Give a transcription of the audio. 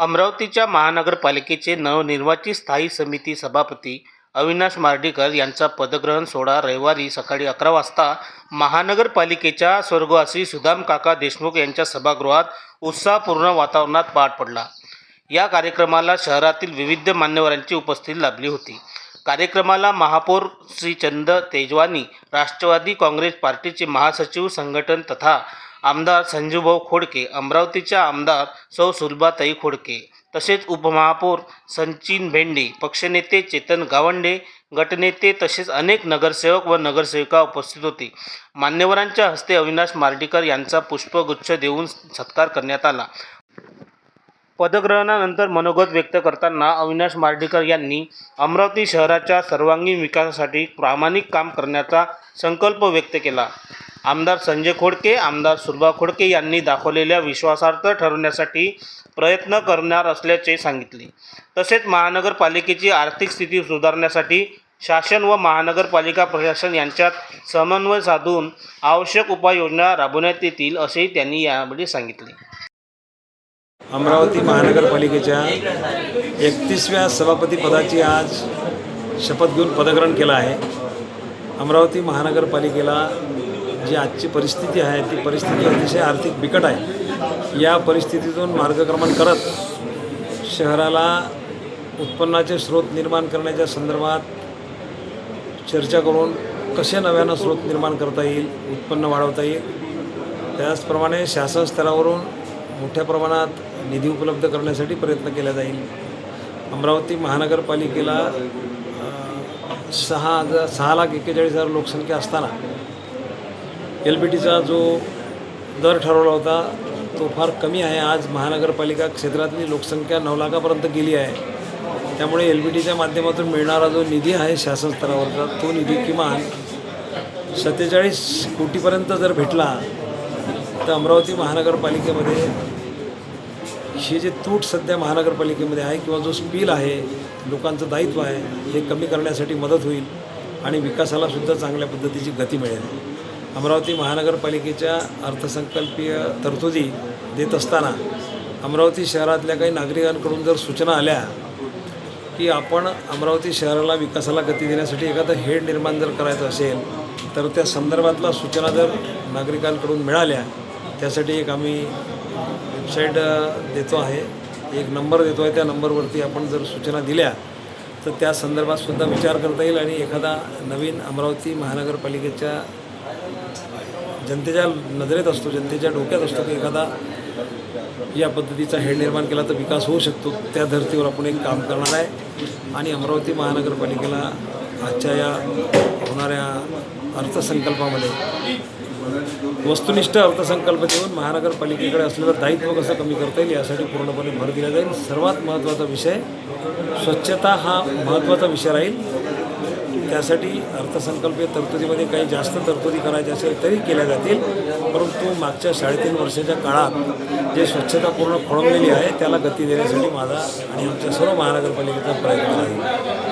अमरावतीच्या महानगरपालिकेचे नवनिर्वाचित स्थायी समिती सभापती अविनाश मार्डीकर यांचा पदग्रहण सोहळा रविवारी सकाळी 11 वाजता महानगरपालिकेच्या स्वर्गवासी सुदामकाका देशमुख यांच्या सभागृहात उत्साहपूर्ण वातावरणात पार पडला। या कार्यक्रमाला शहरातील विविध मान्यवरांची उपस्थिती लाभली होती। कार्यक्रमाला महापौर श्री चंद तेजवानी, राष्ट्रवादी काँग्रेस पार्टीचे महासचिव संघटन तथा आमदार संजूभाऊ खोडके, अमरावतीच्या आमदार सौ सुलभाताई खोडके, तसेच उपमहापौर सचिन भेंडे, पक्षनेते चेतन गावंडे, गटनेते तसेच अनेक नगरसेवक व नगरसेविका उपस्थित होते। मान्यवरांच्या हस्ते अविनाश मार्डीकर यांचा पुष्पगुच्छ देऊन सत्कार करण्यात आला। पदग्रहणानंतर मनोगत व्यक्त करताना अविनाश मार्डीकर यांनी अमरावती शहराच्या सर्वांगीण विकासासाठी प्रामाणिक काम करण्याचा संकल्प व्यक्त केला। आमदार संजय खोडके, आमदार सुलभा खोडके यांनी दाखवलेल्या विश्वासार्थ ठरवण्यासाठी प्रयत्न करणार असल्याचे सांगितले। तसेच महानगरपालिकेची आर्थिक स्थिती सुधारण्यासाठी शासन व महानगरपालिका प्रशासन यांच्यात समन्वय साधून आवश्यक उपाययोजना राबवण्यात येतील असेही त्यांनी यावेळी सांगितले। अमरावती महानगरपालिकेच्या 31व्या सभापती पदाची आज शपथ घेऊन पदग्रहण केलं आहे। अमरावती महानगरपालिकेला जी आजची परिस्थिती आहे ती परिस्थिती अतिशय आर्थिक बिकट आहे। या परिस्थितीतून मार्गक्रमण करत शहराला उत्पन्नाचे स्रोत निर्माण करण्याच्या संदर्भात चर्चा करून कसे नव्यानं स्रोत निर्माण करता येईल, उत्पन्न वाढवता येईल, त्याचप्रमाणे शासन स्तरावरून मोठ्या प्रमाणात निधी उपलब्ध करण्यासाठी प्रयत्न केला जाईल। अमरावती महानगरपालिकेला 6,41,000 लोकसंख्या असताना LPTचा जो दर ठरवला होता तो फार कमी आहे। आज महानगरपालिका क्षेत्रातली लोकसंख्या 9 लाखापर्यंत गेली आहे। त्यामुळे LPTच्या माध्यमातून मिळणारा जो निधी आहे शासन स्तरावरचा तो निधी किमान 47 कोटीपर्यंत जर भेटला तर अमरावती महानगरपालिकेमध्ये ही जी तूट सध्या महानगरपालिकेमध्ये आहे किंवा जो स्पील आहे, लोकांचं दायित्व आहे, हे कमी करण्यासाठी मदत होईल आणि विकासालासुद्धा चांगल्या पद्धतीची गती मिळेल। अमरावती महानगरपालिकेच्या अर्थसंकल्पीय तरतुदी देत असताना अमरावती शहरातल्या काही नागरिकांकडून जर सूचना आल्या की आपण अमरावती शहराला विकासाला गती देण्यासाठी एखादं हेड निर्माण जर करायचं असेल तर त्या संदर्भातल्या सूचना जर नागरिकांकडून मिळाल्या, त्यासाठी एक आम्ही वेबसाईट देतो आहे, एक नंबर देतो आहे, त्या नंबरवरती आपण जर सूचना दिल्या तर त्या संदर्भातसुद्धा विचार करता येईल आणि एखादा नवीन अमरावती महानगरपालिकेच्या जनतेच्या नजरेत असतो, जनतेच्या डोक्यात असतो की एखादा या पद्धतीचा हेड निर्माण केला तर विकास होऊ शकतो। त्या धर्तीवर आपण एक काम करणार आहे आणि अमरावती महानगरपालिकेला आजच्या या होणाऱ्या अर्थसंकल्पामध्ये वस्तुनिष्ठ अर्थसंकल्प देऊन महानगरपालिकेकडे असलेलं दायित्व कसं कमी करता येईल यासाठी पूर्णपणे भर दिला जाईल। सर्वात महत्त्वाचा विषय स्वच्छता हा महत्त्वाचा विषय राहील। त्यासाठी अर्थसंकल्पीय तरतुदीमध्ये काही जास्त तरतुदी करायच्या असेल तरी केल्या जातील, परंतु मागच्या 3.5 वर्षाच्या काळात जे स्वच्छता पूर्ण खोळंबलेली आहे त्याला गती देण्यासाठी माझा आणि आमच्या सर्व महानगरपालिकेचा प्रयत्न आहे।